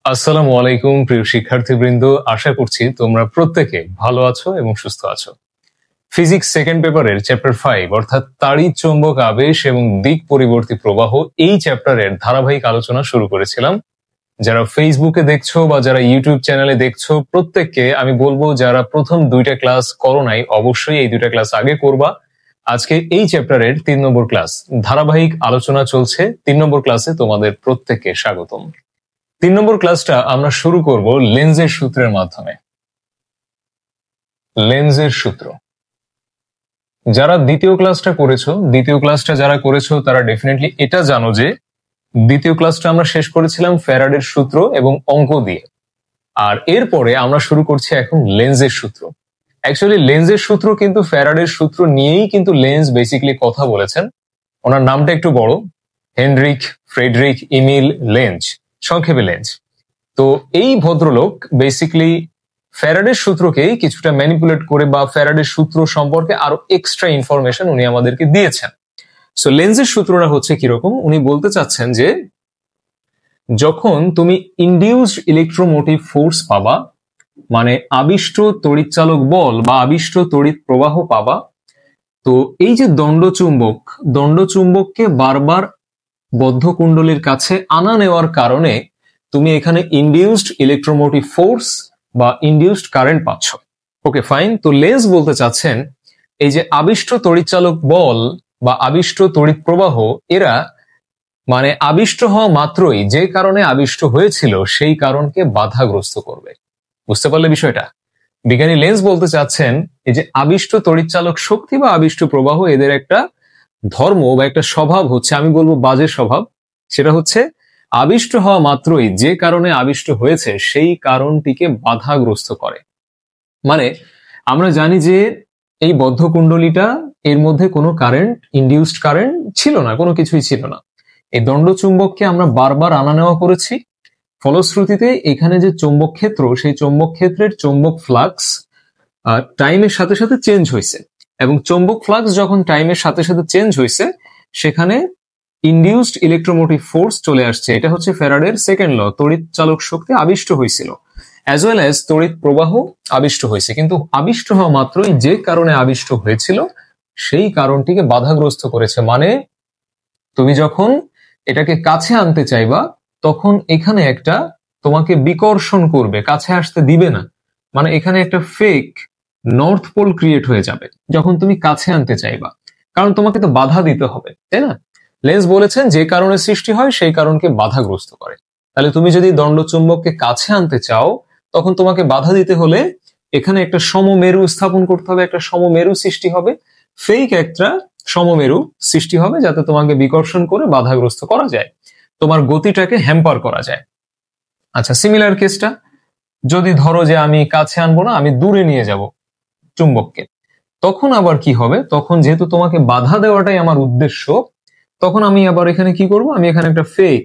আসসালামু আলাইকুম প্রিয় শিক্ষার্থীবৃন্দ, আশা করছি তোমরা প্রত্যেকে ভালো আছো এবং সুস্থ আছো। ফিজিক্স সেকেন্ড পেপারের চ্যাপ্টার 5 অর্থাৎ তাড়িৎ চৌম্বক আবেশ এবং দিক পরিবর্তী প্রবাহ এই চ্যাপ্টারের ধারাবাহিক আলোচনা শুরু করেছিলাম। যারা ফেসবুকে দেখছো বা যারা ইউটিউব চ্যানেলে দেখছো প্রত্যেককে আমি বলবো, যারা প্রথম দুইটা ক্লাস করো নাই অবশ্যই এই দুইটা ক্লাস আগে করবা। আজকে এই চ্যাপ্টারের 3 নম্বর ক্লাস ধারাবাহিক আলোচনা চলছে। 3 নম্বর ক্লাসে তোমাদের প্রত্যেককে স্বাগতম। 3 নম্বর ক্লাসটা আমরা শুরু করব লেন্জের সূত্রের মাধ্যমে। লেন্জের সূত্র যারা দ্বিতীয় ক্লাসটা যারা করেছো তারা ডেফিনেটলি এটা জানো যে দ্বিতীয় ক্লাসটা আমরা শেষ করেছিলাম ফ্যারাডের সূত্র এবং অঙ্ক দিয়ে, আর এরপরে আমরা শুরু করছি এখন লেন্জের সূত্র। অ্যাকচুয়ালি লেন্জের সূত্র কিন্তু ফ্যারাডের সূত্র নিয়েই কিন্তু লেন্জ বেসিক্যালি কথা বলেছেন। ওনার নামটা একটু বড়, হেনরিক ফ্রেডরিক ইমিল লেঞ্জ, সংক্ষেপে লেঞ্জ। তো এই ভদ্রলোক বেসিক্যালি ফ্যারাডের সূত্রকেই কিছুটা ম্যানিপুলেট করে বা ফ্যারাডের সূত্র সম্পর্কে আরো এক্সট্রা ইনফরমেশন উনি আমাদেরকে দিয়েছেন। সো লেন্জের সূত্রটা হচ্ছে কিরকম, উনি বলতে চাচ্ছেন যে যখন তুমি ইনডিউসড ইলেকট্রোমোটিভ ফোর্স পাবা, মানে আবিষ্ট তড়িৎচালক বল বা আবিষ্ট তড়িৎ প্রবাহ পাবা, তো এই যে দণ্ডচুম্বককে বারবার বদ্ধ কুণ্ডলীর কাছে আনা নেওয়ার কারণে তুমি এখানে ইনডিউসড ইলেকট্রোমোটিভ ফোর্স বা ইনডিউসড কারেন্ট পাচ্ছ। Okay fine. তো লেন্জ বলতে চাচ্ছেন এই যে আবিষ্ট তড়িৎচালক বল বা আবিষ্ট তড়িৎ প্রবাহ, এরা মানে আবিষ্ট হওয়া মাত্রই যে কারণে আবিষ্ট হয়েছিল সেই কারণকে বাধাগ্রস্ত করবে। বুঝতে পারলে বিষয়টা? বিজ্ঞানী লেন্জ বলতে চাচ্ছেন এই যে আবিষ্ট তড়িৎচালক শক্তি বা আবিষ্ট প্রবাহ, এদের একটা ধর্ম বা একটা স্বভাব হচ্ছে, আমি বলবো বাজে স্বভাব, সেটা হচ্ছে আবিষ্ট হওয়া মাত্রই যে কারণে আবিষ্ট হয়েছে সেই কারণটিকে বাধাগ্রস্ত করে। মানে আমরা জানি যে এই বদ্ধ কুণ্ডলীটা, এর মধ্যে কোনো কারেন্ট, ইনডিউসড কারেন্ট ছিল না, কোনো কিছুই ছিল না। এই দণ্ডচুম্বককে আমরা বারবার আনা নেওয়া করেছি, ফলশ্রুতিতে এখানে যে চৌম্বক ক্ষেত্র, সেই চৌম্বক ক্ষেত্রের চৌম্বক ফ্লাক্স টাইমের সাথে সাথে চেঞ্জ হয়েছে, এবং চৌম্বক ফ্লাক্স যখন টাইমের সাথে সাথে চেঞ্জ হয়েছে সেখানে ইনডিউসড ইলেকট্রোমোটিভ ফোর্স চলে আসছে। এটা হচ্ছে ফ্যারাডের সেকেন্ড ল, তড়িৎ চালক শক্তি আবিষ্ট হয়েছিল অ্যাজ ওয়েল অ্যাজ তড়িৎ প্রবাহ আবিষ্ট হয়েছে, কিন্তু আবিষ্ট হওয়া মাত্রই যে কারণে আবিষ্ট হয়েছিল সেই কারণটিকে বাধাগ্রস্ত করেছে। মানে তুমি যখন এটাকে কাছে আনতে চাইবা তখন এখানে একটা তোমাকে বিকর্ষণ করবে, কাছে আসতে দিবে না। মানে এখানে একটা ফেক নর্থ পোল ক্রিয়েট হয়ে যাবে যখন তুমি কাছে আনতে চাইবা, কারণ তোমাকে তো বাধা দিতে হবে, তাই না? লেন্জ বলেছেন যে কারণে সৃষ্টি হয় সেই কারণকে বাধাগ্রস্ত করে। তাহলে তুমি যদি দণ্ডচুম্বককে কাছে আনতে চাও তখন তোমাকে বাধা দিতে হলে এখানে একটা সমমেরু স্থাপন করতে হবে, একটা সমমেরু সৃষ্টি হবে, ফেক একটা সমমেরু সৃষ্টি হবে যাতে তোমাকে বিকর্ষণ করে বাধাগ্রস্ত করা যায়, তোমার গতিটাকে হ্যাম্পার করা যায়। আচ্ছা, সিমিলার কেসটা যদি ধরো যে আমি কাছে আনবো না, আমি দূরে নিয়ে যাব চুম্বককে, তখন আবার কি হবে? তখন যেহেতু তোমাকে বাধা দেওয়াটাই আমার উদ্দেশ্য, তখন আমি আবার এখানে কি করব? আমি এখানে একটা ফেক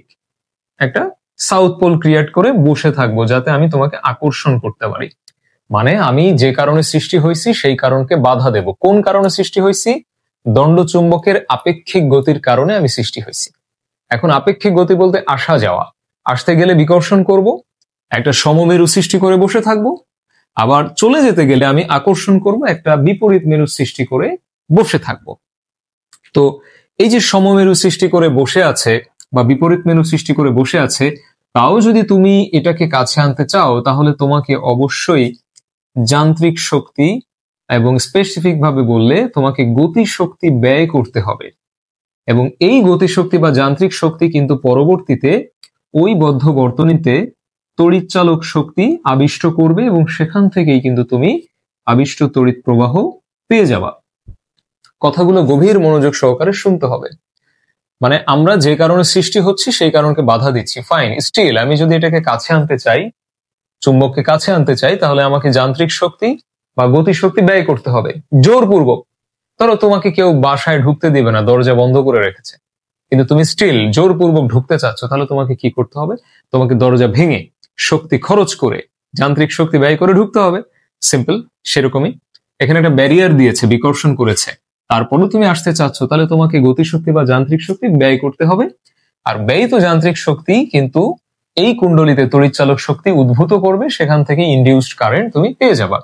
একটা সাউথ পোল ক্রিয়েট করে বসে থাকবো যাতে আমি তোমাকে আকর্ষণ করতে পারি। মানে আমি যে কারণে সৃষ্টি হয়েছি সেই কারণকে বাধা দেব। কোন কারণে সৃষ্টি হয়েছি? দণ্ডচুম্বকের আপেক্ষিক গতির কারণে আমি সৃষ্টি হয়েছি। এখন আপেক্ষিক গতি বলতে আসা যাওয়া, আসতে গেলে বিকর্ষণ করব, একটা সমমেরু সৃষ্টি করে বসে থাকবো, আবার চলে যেতে গেলে আমি আকর্ষণ করব, একটা বিপরীত মেরু সৃষ্টি করে বসে থাকব। তো এই যে সমমেরু সৃষ্টি করে বসে আছে বা বিপরীত মেরু সৃষ্টি করে বসে আছে, তাও যদি তুমি এটাকে কাছে আনতে চাও তাহলে তোমাকে অবশ্যই যান্ত্রিক শক্তি এবং স্পেসিফিক ভাবে বললে তোমাকে গতি শক্তি ব্যয় করতে হবে, এবং এই গতিশক্তি বা যান্ত্রিক শক্তি কিন্তু পরবর্তীতে ওই বদ্ধ বর্তনীতে তড়িৎচালক শক্তি আবিষ্ট করবে এবং সেখান থেকেই কিন্তু তুমি আবিষ্ট তড়িৎ প্রবাহ পেয়ে যাবা। কথাগুলো গভীর মনোযোগ সহকারে শুনতে হবে। মানে আমরা যে কারণে সৃষ্টি হচ্ছে সেই কারণকে বাধা দিচ্ছি, ফাইন, স্টিল আমি যদি এটাকে কাছে আনতে চাই, চুম্বককে কাছে আনতে চাই, তাহলে আমাকে যান্ত্রিক শক্তি বা গতি শক্তি ব্যয় করতে হবে জোরপূর্বক। ধরো তোমাকে কেউ বাসায় ঢুকতে দিবে না, দরজা বন্ধ করে রেখেছে, কিন্তু তুমি স্টিল জোরপূর্বক ঢুকতে চাচ্ছ, তাহলে তোমাকে কি করতে হবে? তোমাকে দরজা ভেঙে শক্তি খরচ করে যান্ত্রিক শক্তি ব্যয় করে ঢুকতে হবে। সিম্পল সেরকমই এখানে একটা ব্যারিয়ার দিয়েছে, বিকর্ষণ করেছে, তারপরও তুমি আসতে চাচ্ছ, তাহলে তোমাকে গতিশক্তি বা যান্ত্রিক শক্তি ব্যয় করতে হবে। আর ব্যয়িত যান্ত্রিক শক্তি কিন্তু এই কুণ্ডলিতে তড়িৎচালক শক্তি উদ্ভূত করবে, সেখান থেকে ইনডিউসড কারেন্ট তুমি পেয়ে যাবা।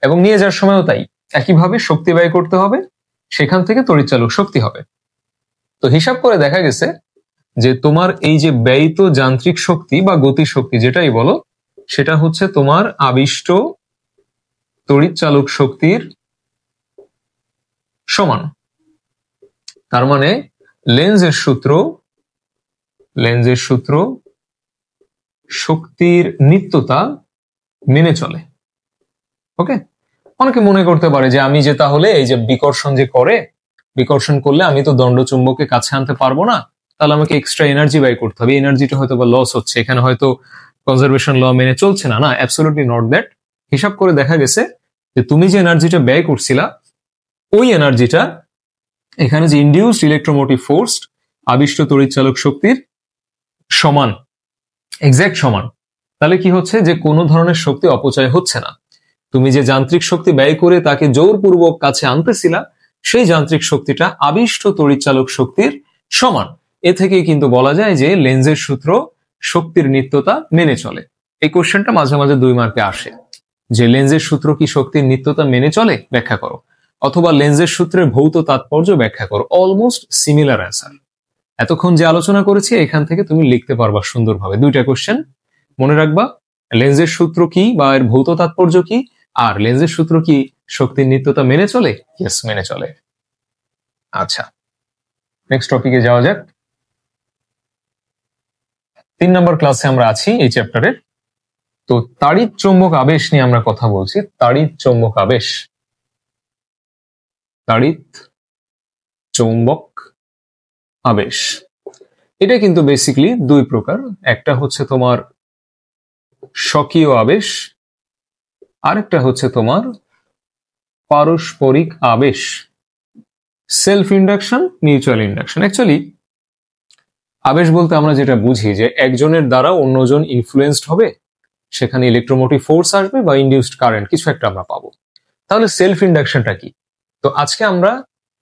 এবং নিয়ে যাওয়ার সময়ও তাই, একইভাবে শক্তি ব্যয় করতে হবে, সেখান থেকে তড়িৎচালক শক্তি হবে। তো হিসাব করে দেখা গেছে যে তোমার এই যে ব্যয়িত যান্ত্রিক শক্তি বা গতি শক্তি যেটাই বলো, সেটা হচ্ছে তোমার আবিষ্ট তড়িৎচালক শক্তির সমান। তার মানে লেন্জের সূত্র শক্তির নিত্যতা মেনে চলে। ওকে, অনেকে মনে করতে পারে যে আমি যে তাহলে এই যে বিকর্ষণ করলে আমি তো দণ্ডচুম্বককে কাছে আনতে পারবো না, তাহলে আমাকে এক্সট্রা এনার্জি ব্যয় করতে হবে, এনার্জিটা হয়তো বা লস হচ্ছে, এখানে হয়তো কনজারভেশন ল মেনে চলছে না। না, অ্যাবসলিউটলি নট দ্যাট। হিসাব করে দেখা গেছে যে তুমি যে এনার্জিটা ব্যয় করছিলা, ওই এনার্জিটা এখানে যে ইনডিউসড ইলেকট্রোমোটিভ ফোর্স আবিষ্ট তড়িৎচালক শক্তির সমান, এক্সাক্ট সমান। তাহলে কি হচ্ছে যে কোনো ধরনের শক্তি অপচয় হচ্ছে না। তুমি যে যান্ত্রিক শক্তি ব্যয় করে তাকে জোরপূর্বক কাছে আনতেছিলা, সেই যান্ত্রিক শক্তিটা আবিষ্ট তড়িৎচালক শক্তির সমান। এ থেকে কিন্তু বলা যায় যে লেন্জের সূত্র শক্তির নিত্যতা মেনে চলে। এই কোশ্চেনটা মাঝে মাঝে 2 মার্কে আসে যে লেন্জের সূত্র কি শক্তির নিত্যতা মেনে চলে, ব্যাখ্যা করো, অথবা লেন্জের সূত্রের ভৌত তাৎপর্য ব্যাখ্যা করো। Almost similar answer. এতক্ষণ যে আলোচনা করেছি এখান থেকে তুমি লিখতে পারবা সুন্দরভাবে। 2টা কোশ্চেন মনে রাখবা, লেন্জের সূত্র কি বা এর ভৌত তাৎপর্য কি, আর লেন্জের সূত্র কি শক্তির নিত্যতা মেনে চলে। ইয়েস, মেনে চলে। আচ্ছা, নেক্সট টপিকে যাওয়া যাক। 3 নম্বর ক্লাসে আমরা আছি এই চ্যাপ্টারের। তো তাড়িৎ চৌম্বক আবেশ নিয়ে আমরা কথা বলছি। তাড়িৎ চৌম্বক আবেশ এটা কিন্তু বেসিক্যালি 2 প্রকার। একটা হচ্ছে তোমার স্বকীয় আবেশ, আরেকটা হচ্ছে তোমার পারস্পরিক আবেশ, self induction, mutual induction. Actually আবেশ বলতে আমরা যেটা বুঝি যে একজনের দ্বারা অন্যজন ইনফ্লুয়েন্সড হবে, সেখানে ইলেকট্রোমোটিভ ফোর্স আসবে বা ইনডিউসড কারেন্ট কিছু একটা আমরা পাবো। তাহলে সেলফ ইন্ডাকশনটা কি? তো আজকে আমরা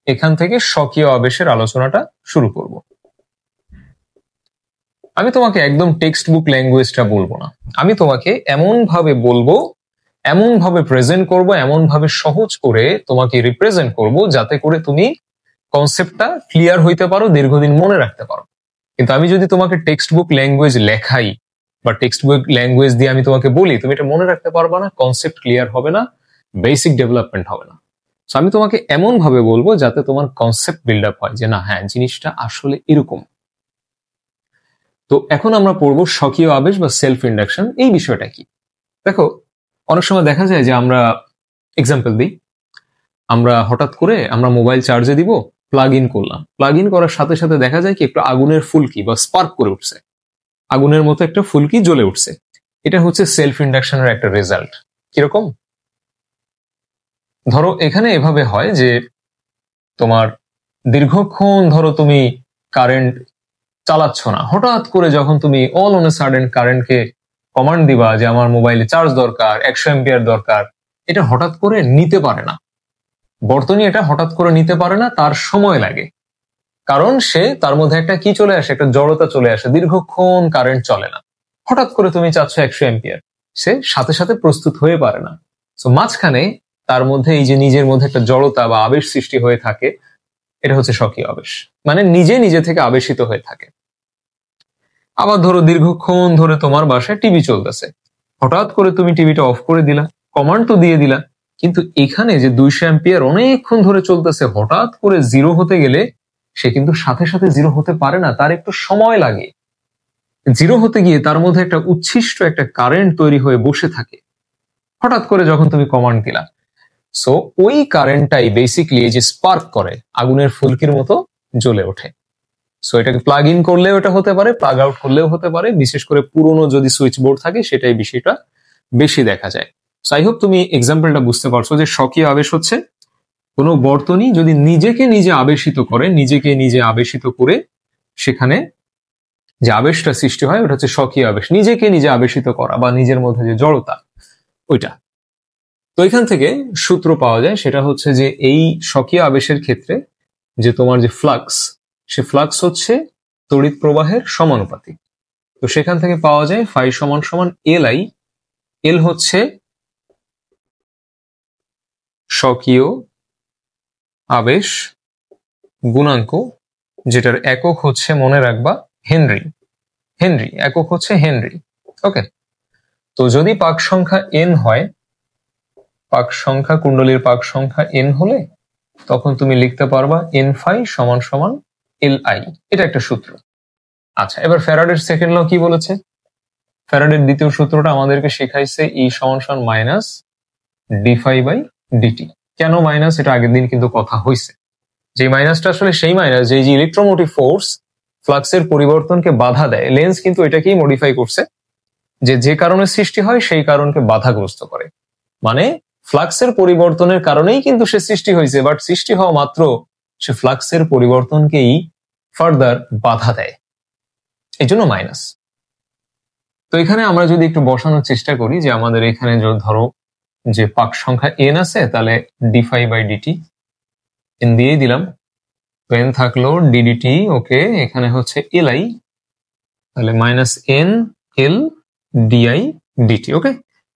এখান থেকে স্বকীয় আবেশের আলোচনাটা শুরু করব। আমি তোমাকে একদম টেক্সট বুক ল্যাঙ্গুয়েজটা বলবো না, আমি তোমাকে এমন ভাবে বলবো, এমন ভাবে প্রেজেন্ট করব, এমন ভাবে সহজ করে তোমাকে রিপ্রেজেন্ট করব যাতে করে তুমি কনসেপ্টটা ক্লিয়ার হইতে পারো, দীর্ঘদিন মনে রাখতে পারো। কিন্তু আমি যদি তোমাকে টেক্সট বুক ল্যাঙ্গুয়েজ লেখাই বা টেক্সট বুক ল্যাঙ্গুয়েজ দিয়ে আমি তোমাকে বলি, তুমি এটা মনে রাখতে পারবা না, কনসেপ্ট ক্লিয়ার হবে না, বেসিক ডেভেলপমেন্ট হবে না। সো আমি তোমাকে এমন ভাবে বলবো যাতে তোমার কনসেপ্ট বিল্ড আপ হয় যে না, হ্যাঁ, জিনিসটা আসলে এরকম। তো এখন আমরা পড়বো স্বকীয় আবেশ বা সেলফ ইন্ডাকশন। এই বিষয়টা কি? দেখো, অনেক সময় দেখা যায় যে আমরা এক্সাম্পল দিই, আমরা হঠাৎ করে আমরা মোবাইল চার্জে দিব, প্লাগ ইন করলাম, প্লাগ ইন করার সাথে সাথে দেখা যায় কি একটু আগুনের ফুলকি বা স্পার্ক করে উঠছে, আগুনের মতো একটা ফুলকি জ্বলে উঠছে। এটা হচ্ছে সেলফ ইন্ডাকশনের একটা রেজাল্ট। কিরকম? ধরো এখানে এভাবে হয় যে তোমার দীর্ঘক্ষণ ধরো তুমি কারেন্ট চালাচ্ছ না, হঠাৎ করে যখন তুমি অল অন এ সাডেন কারেন্টকে কমান্ড দিবা যে আমার মোবাইলে চার্জ দরকার, 100 অ্যাম্পিয়ার দরকার, এটা হঠাৎ করে নিতে পারে না বর্তনী, এটা হঠাৎ করে নিতে পারে না, তার সময় লাগে। কারণ সে তার মধ্যে একটা কি চলে আসে, একটা জড়তা চলে আসে, দীর্ঘক্ষণ কারেন্ট চলে না। হঠাৎ করে তুমি চাচ্ছ 100 অ্যাম্পিয়ার, সে সাথে সাথে প্রস্তুত হয়ে পারে না। তো মাঝখানে তার মধ্যে এই যে নিজের মধ্যে একটা জড়তা বা আবেশ সৃষ্টি হয়ে থাকে, এটা হচ্ছে স্বকীয় আবেশ, মানে নিজে নিজে থেকে আবেশিত হয়ে থাকে। আবার ধরো দীর্ঘক্ষণ ধরে তোমার বাসায় টিভি চলতেছে, হঠাৎ করে তুমি টিভিটা অফ করে দিলা, কমান্ড তো দিয়ে দিলা, কিন্তু এখানে যে 200 অ্যাম্পিয়ার অনেকক্ষণ ধরে চলতেছে, হঠাৎ করে জিরো হতে গেলে সে কিন্তু সাথে সাথে জিরো হতে পারে না, তার একটু সময় লাগে। জিরো হতে গিয়ে তার মধ্যে একটা উচ্ছিষ্ট একটা কারেন্ট তৈরি হয়ে বসে থাকে হঠাৎ করে যখন তুমি কমান্ড দিলা। সো ওই কারেন্টটাই বেসিক্যালি এই যে স্পার্ক করে, আগুনের ফুলকির মতো জ্বলে ওঠে। সো এটাকে প্লাগ ইন করলেও এটা হতে পারে, প্লাগ আউট করলেও হতে পারে, বিশেষ করে পুরনো যদি সুইচ বোর্ড থাকে সেটাই বিষয়টা বেশি দেখা যায়। সো আই হোপ তুমি এক্সাম্পলটা বুঝতে পারছো যে স্বকীয় আবেশ হচ্ছে কোনো বর্তনী যদি নিজেকে নিজে আবেশিত করে, নিজেকে নিজে আবেশিত করে সেখানে যে আবেশটা সৃষ্টি হয় ওটা হচ্ছে স্বকীয় আবেশ, নিজেকে নিজে আবেশিত করা বা নিজের মধ্যে যে জড়তা ওইটা। তো এখান থেকে সূত্র পাওয়া যায়, সেটা হচ্ছে যে এই স্বকীয় আবেশের ক্ষেত্রে যে তোমার যে ফ্লাক্স, সে ফ্লাক্স হচ্ছে তড়িৎ প্রবাহের সমানুপাতিক। তো সেখান থেকে পাওয়া যায় ফাই সমান সমান এল আই। এল হচ্ছে স্বকীয় আবেশ গুণাঙ্ক, যেটার একক হচ্ছে মনে রাখবা হেনরি। হেনরি একক হচ্ছে হেনরি। ওকে, তো যদি পাক সংখ্যা এন হয়, পাক সংখ্যা কুণ্ডলীর পাক সংখ্যা এন হলে তখন তুমি লিখতে পারবা এন ফাই সমান সমান এল আই। এটা একটা সূত্র। আচ্ছা, এবার ফ্যারাডের সেকেন্ড ল কি বলেছে? ফ্যারাডের দ্বিতীয় সূত্রটা আমাদেরকে শেখাইছে ই সমান সমান minus D phi by DT. কেন মাইনাস, এটা আগের দিন কিন্তু কথা হয়েছে। যে মাইনাসটা আসলে সেই মাইনাস যে ইলেকট্রোমোটিভ ফোর্স ফ্লাক্সের পরিবর্তনকে বাধা দেয়। লেন্স কিন্তু এটাকেই মডিফাই করছে, যে কারণে সৃষ্টি হয় সেই কারণকে বাধাগ্রস্ত করে। মানে ফ্লাক্সের পরিবর্তনের কারণেই কিন্তু সে সৃষ্টি হয়েছে, বাট সৃষ্টি হওয়া মাত্র সে ফ্লাক্সের পরিবর্তনকেই ফার্দার বাধা দেয়, এই জন্য মাইনাস। তো এখানে আমরা যদি একটু বসানোর চেষ্টা করি যে আমাদের এখানে ধরো যে পাক সংখ্যা এন আছে, তাহলে d phi by dt N দিয়েই দিলাম। তো এন থাকলো ডিডিটি। ওকে, এখানে হচ্ছে এল আই, তাহলে minus N L dI dt. Okay,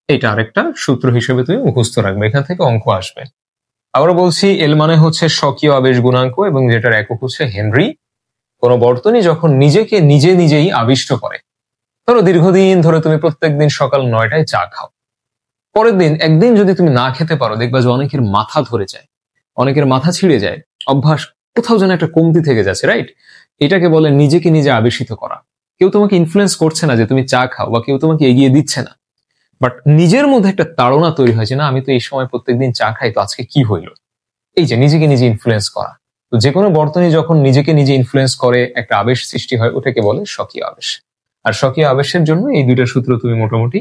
এটা আরেকটা সূত্র হিসেবে তুমি মুখস্থ রাখবে, এখান থেকে অঙ্ক আসবে। আবার বলছি, এল মানে হচ্ছে স্বকীয় আবেশ গুণাঙ্ক এবং যেটার একক হচ্ছে হেনরি। কোন বর্তনী যখন নিজেকে নিজেই আবিষ্ট করে, ধরো দীর্ঘদিন ধরে তুমি প্রত্যেকদিন সকাল 9টায় চা খাও, পরের দিন একদিন যদি তুমি না খেতে পারো, দেখবা যে অনেকের মাথা ধরে যায়, অনেকের মাথা ছিঁড়ে যায়, অভ্যাস কোথাও যেন একটা কমতি থেকে যাচ্ছে, রাইট? এটাকে বলে নিজেকে নিজে আবেশিত করা। কেউ তোমাকে ইনফ্লুয়েন্স করছে না যে তুমি চা খাও, বা কেউ তোমাকে এগিয়ে দিচ্ছে না, বাট নিজের মধ্যে একটা তাড়না তৈরি হয়েছে, না আমি তো এই সময় প্রত্যেকদিন চা খাই, তো আজকে কি হইলো। এই যে নিজেকে নিজে ইনফ্লুয়েন্স করা। তো যে কোনো বর্তনী যখন নিজেকে নিজে ইনফ্লুয়েন্স করে একটা আবেশ সৃষ্টি হয়, ওটাকে বলে স্বকীয় আবেশ। আর স্বকীয় আবেশের জন্য এই দুইটা সূত্র তুমি মোটামুটি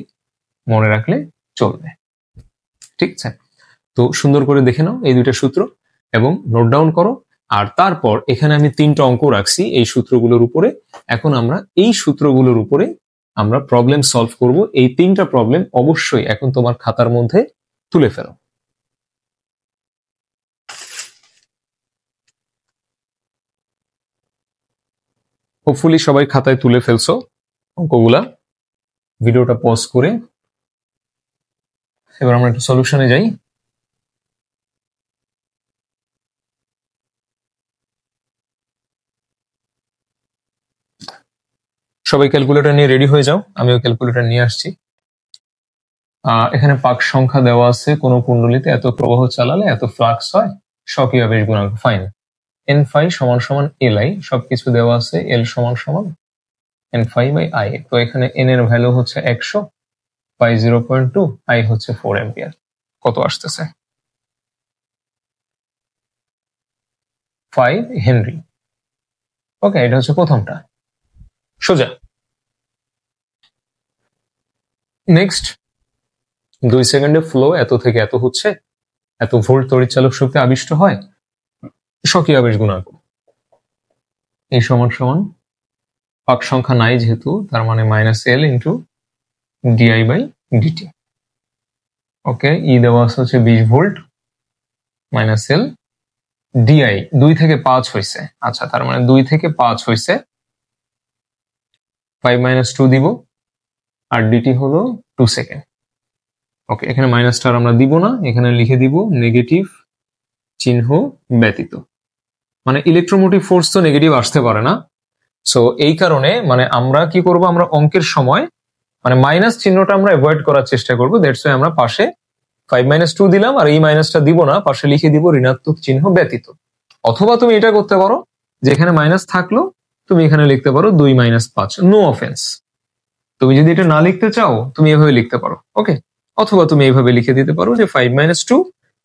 মনে রাখলে চলবে, ঠিক আছে? তো সুন্দর করে দেখে নাও এই দুইটা সূত্র এবং নোট ডাউন করো। আর তারপর এখানে আমি 3টা অঙ্ক রাখছি এই সূত্রগুলোর উপরে। এখন আমরা এই সূত্রগুলোর উপরে আমরা প্রবলেম সলভ করব। এই 3টা প্রবলেম অবশ্যই এখন তোমার খাতার মধ্যে তুলে ফেলো। হোপফুলি সবাই খাতায় তুলে ফেলছো অঙ্কগুলা। ভিডিওটা পজ করে এবার আমরা একটা সলিউশনে যাই। সবাই ক্যালকুলেটর নিয়ে রেডি হয়ে যাও, আমিও ক্যালকুলেটর নিয়ে আসছি। এখানে পাক সংখ্যা দেওয়া আছে, কোন কুণ্ডলীতে এত প্রবাহ চালালে এত ফ্লাক্স হয়, স্বকীয় আবেশ গুণাঙ্ক ফাইন। এন ফাই সমান সমান এল আই, সবকিছু দেওয়া আছে। এল সমান সমান এন ফাই বাই আই। তো এখানে এন এর ভ্যালু হচ্ছে 100, ফাই 0.2, আই হচ্ছে 4 অ্যাম্পিয়ার। কত আসতেছে? 5 হেনরি। ওকে, এটা হচ্ছে প্রথমটা, সোজা। নেক্সট 2 সেকেন্ডে ফ্লো এত থেকে এত হচ্ছে, এত ভোল্ট তড়িৎচালক শক্তি আবিষ্ট হয়, স্বকীয় আবেশ গুণাঙ্ক এই সমান সমান পাক সংখ্যা নাই যেহেতু, তার মানে minus L into dI by dt. Okay, E দেওয়া আছে হচ্ছে 20 ভোল্ট, মাইনাস এল ডিআই 2 থেকে 5 হয়েছে। আচ্ছা, তার মানে 2 থেকে 5 হয়েছে, 5 মাইনাস 2 দিব, আর ডিটি হলো 2 সেকেন্ড। ওকে, এখানে মাইনাসটা আমরা দিব না, এখানে লিখে দিব নেগেটিভ চিহ্ন ব্যতীত। মানে ইলেকট্রোমোটিভ ফোর্স তো নেগেটিভ আসতে পারে না। সো এই কারণে মানে আমরা কি করব, আমরা অঙ্কের সময় মানে মাইনাস চিহ্নটা আমরা অ্যাভয়েড করার চেষ্টা করবো। দ্যাটস ওয়াই আমরা পাশে 5 মাইনাস 2 দিলাম, আর এই মাইনাসটা দিব না, পাশে লিখে দিব ঋণাত্মক চিহ্ন ব্যতীত। অথবা তুমি এটা করতে পারো, যেখানে মাইনাস থাকলো তুমি এখানে লিখতে পারো 2 মাইনাস 5, নো অফেন্স। তুমি যদি এটা না লিখতে চাও তুমি এভাবে লিখতে পারো। ওকে, অথবা তুমি এইভাবে লিখে দিতে পারো যে 5 মাইনাস 2,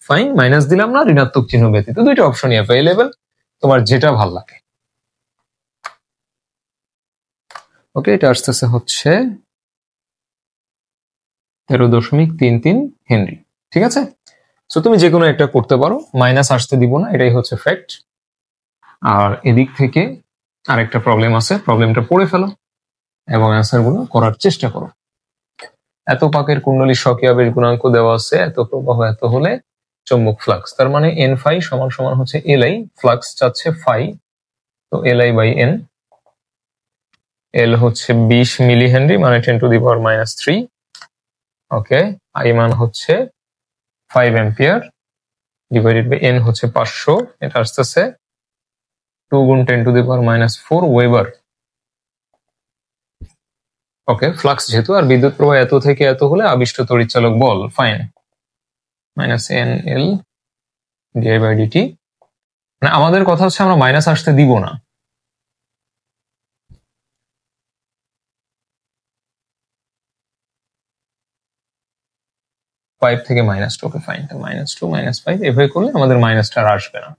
ফাইন, মাইনাস দিলাম না, ঋণাত্মক চিহ্ন ব্যতীত। দুইটা অপশনই অ্যাভেলেবেল, তোমার যেটা ভাল লাগে। ওকে, এটা আসতেছে হচ্ছে 13.33 হেনরি, ঠিক আছে? সো তুমি যে কোনো একটা করতে পারো, মাইনাস আসতে দিব না, এটাই হচ্ছে ফ্যাক্ট। আর এদিক থেকে আরেকটা প্রবলেম আছে, প্রবলেমটা পড়ে ফেলো এবং অ্যান্সার গুলো করার চেষ্টা করো। এত পাকের কুণ্ডলীর স্বকীয় আবেশ গুণাঙ্ক দেওয়া আছে, এত প্রবাহ এত হলে চৌম্বক ফ্লাক্স, তার মানে এন ফাই সমান সমান হচ্ছে এল আই, ফ্লাক্স চাচ্ছে ফাই, তো এল আই বাই এন। এল হচ্ছে 20 মিলি হেনরি মানে 10⁻³ ওকে। আই মান হচ্ছে 5 অ্যাম্পিয়ার ডিভাইডেড বাই এন হচ্ছে 500, এটা আসতেছে 2 গুণ 10⁻⁴ ওয়েবার। ওকে, ফ্লাক্স যেহেতু, আর বিদ্যুৎ প্রবাহ এত থেকে এত হলে আবিষ্ট তড়িৎচালক বল, fine, minus N L dI by dt. মানে আমাদের কথা হচ্ছে আমরা মাইনাস আসতে দিব না। ফাইভ থেকে -2, ওকে ফাইন, -2 -5 এভাবে করলে আমাদের মাইনাসটা আর আসবে না।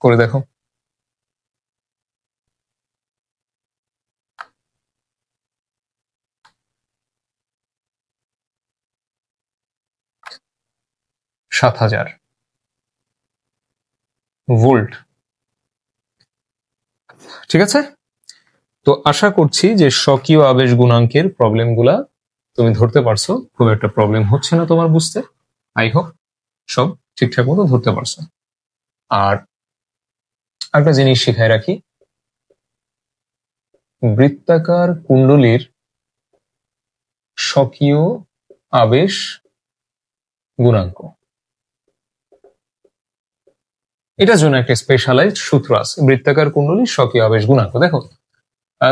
করে দেখো। $7,000 ভোল্ট। ঠিক আছে, তো আশা করছি যে স্বকীয় আবেশ গুণাঙ্কের প্রবলেমগুলা তুমি ধরতে পারছো। খুব একটা প্রবলেম হচ্ছে না তোমার বুঝতে, আই হোপ সব ঠিকঠাক মতো ধরতে পারছো। আর একটা জিনিস শিখায় রাখি, বৃত্তাকার কুণ্ডলীর স্বকীয় আবেশ গুণাঙ্ক, এটার জন্য একটা স্পেশালাইজড সূত্র আছে। বৃত্তাকার কুণ্ডলীর স্বকীয় আবেশ গুণাঙ্ক, দেখো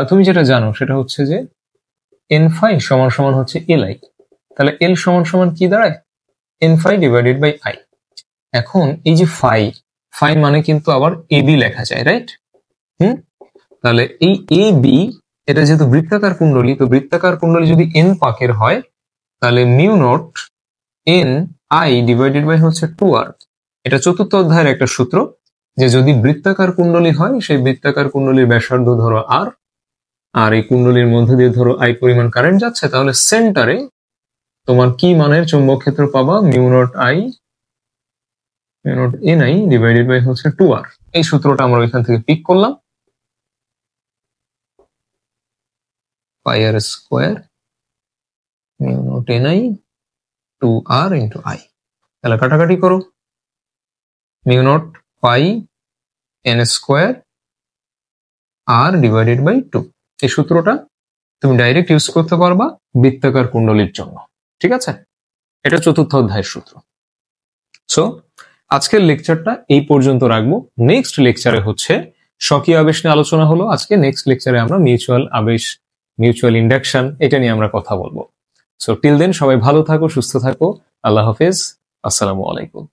তুমি যেটা জানো সেটা হচ্ছে যে এন ফাই সমান সমান হচ্ছে এল আই, তাহলে এল সমান সমান কি দাঁড়ায়, N phi divided by I. এখন এই যে ফাই, ফাই মানে কিন্তু আবার এ বি লেখা যায়, রাইট? তাহলে এই এ বি, এটা যেহেতু বৃত্তাকার কুণ্ডলী, তো বৃত্তাকার কুণ্ডলী যদি এন পাকের হয় তাহলে mu not N I divided by হচ্ছে 2r। এটা চতুর্থ অধ্যায়ের একটা সূত্র, যে যদি বৃত্তাকার কুণ্ডলী হয় সেই বৃত্তাকার কুণ্ডলীর ব্যাসার্ধ ধরো আর, আর এই কুণ্ডলীর মধ্যে দিয়ে ধরো আই পরিমাণ কারেন্ট যাচ্ছে, তাহলে সেন্টারে তোমার কি মানের চৌম্বক ক্ষেত্র পাবা, mu not N I divided by হচ্ছে 2r। এই সূত্রটা আমরা এখান থেকে পিক করলাম, pi r square mu not N I 2r into I. তাহলে কাটাকাটি করো, mu nought pi N square r divided by 2। এই সূত্রটা তুমি ডাইরেক্ট ইউজ করতে পারবা বৃত্তাকার কুণ্ডলীর জন্য, ঠিক আছে? এটা চতুর্থ অধ্যায়ের সূত্র। সো আজকের লেকচারটা এই পর্যন্ত রাখবো। নেক্সট লেকচারে হচ্ছে স্বকীয় আবেশ নিয়ে আলোচনা হলো আজকে, নেক্সট লেকচারে আমরা মিউচুয়াল আবেশ, মিউচুয়াল ইন্ডাকশন, এটা নিয়ে আমরা কথা বলবো। সো টিল দেন সবাই ভালো থাকো, সুস্থ থাকো, আল্লাহ হাফেজ, আসসালামু আলাইকুম।